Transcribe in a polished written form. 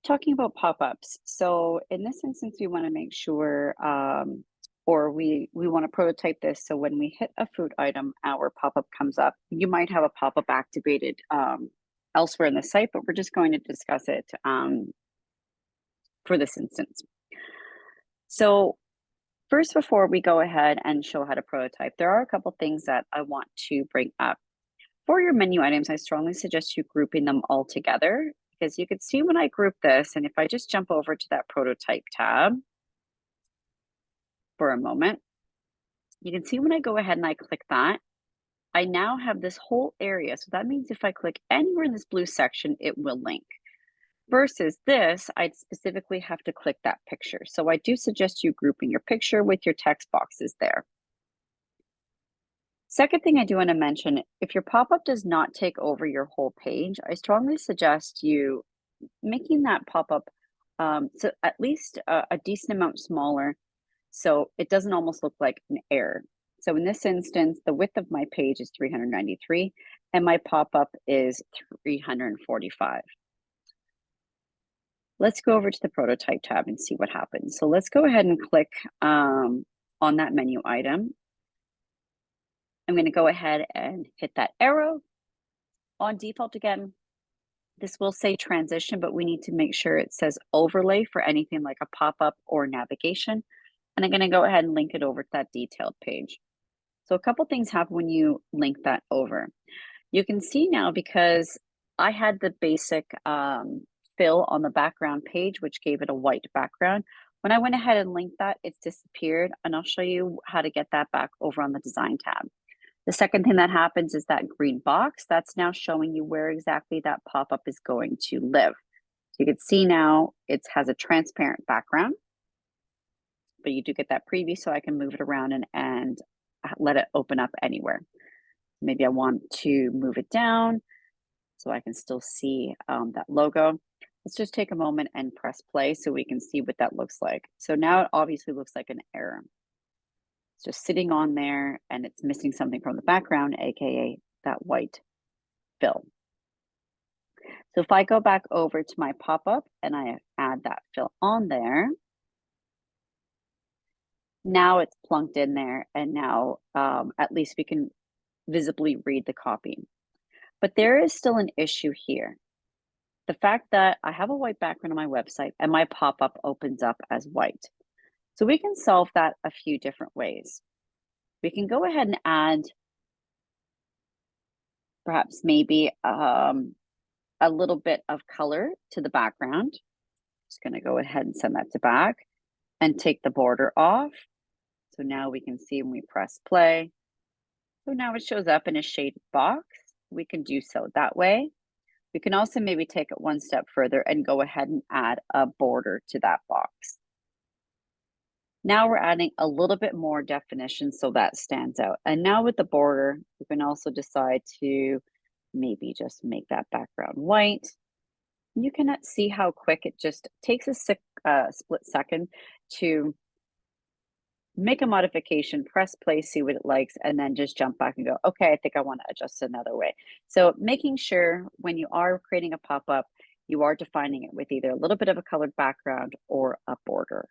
Talking about pop-ups. So in this instance, we want to make sure, or we want to prototype this. So when we hit a food item, our pop-up comes up. You might have a pop-up activated elsewhere in the site, but we're just going to discuss it for this instance. So first, before we go ahead and show how to prototype, there are a couple things that I want to bring up. For your menu items, I strongly suggest you grouping them all together because you can see when I group this, and if I just jump over to that prototype tab for a moment, you can see when I go ahead and I click that, I now have this whole area. So that means if I click anywhere in this blue section, it will link. Versus this, I'd specifically have to click that picture. So I do suggest you grouping your picture with your text boxes there. Second thing I do want to mention, if your pop-up does not take over your whole page, I strongly suggest you making that pop-up so at least a decent amount smaller so it doesn't almost look like an error. So in this instance, the width of my page is 393 and my pop-up is 345. Let's go over to the prototype tab and see what happens. So let's go ahead and click on that menu item. I'm going to go ahead and hit that arrow. On default again, this will say transition, but we need to make sure it says overlay for anything like a pop-up or navigation. And I'm going to go ahead and link it over to that detailed page. So a couple things happen when you link that over. You can see now because I had the basic fill on the background page, which gave it a white background. When I went ahead and linked that, it's disappeared. And I'll show you how to get that back over on the design tab. The second thing that happens is that green box, that's now showing you where exactly that pop-up is going to live. So you can see now it has a transparent background, but you do get that preview so I can move it around and let it open up anywhere. Maybe I want to move it down so I can still see that logo. Let's just take a moment and press play so we can see what that looks like. So now it obviously looks like an error. It's just sitting on there and it's missing something from the background, aka that white fill. So if I go back over to my pop-up and I add that fill on there, now it's plunked in there and now at least we can visibly read the copy. But there is still an issue here. The fact that I have a white background on my website and my pop-up opens up as white. So we can solve that a few different ways. We can go ahead and add perhaps maybe a little bit of color to the background. Just going to go ahead and send that to back and take the border off. So now we can see when we press play. So now it shows up in a shaded box. We can do so that way. We can also maybe take it one step further and go ahead and add a border to that box. Now we're adding a little bit more definition so that stands out. And now with the border, you can also decide to maybe just make that background white. You can see how quick it just takes a split second to make a modification, press play, see what it likes, and then just jump back and go, okay, I think I want to adjust it another way. So making sure when you are creating a pop-up, you are defining it with either a little bit of a colored background or a border.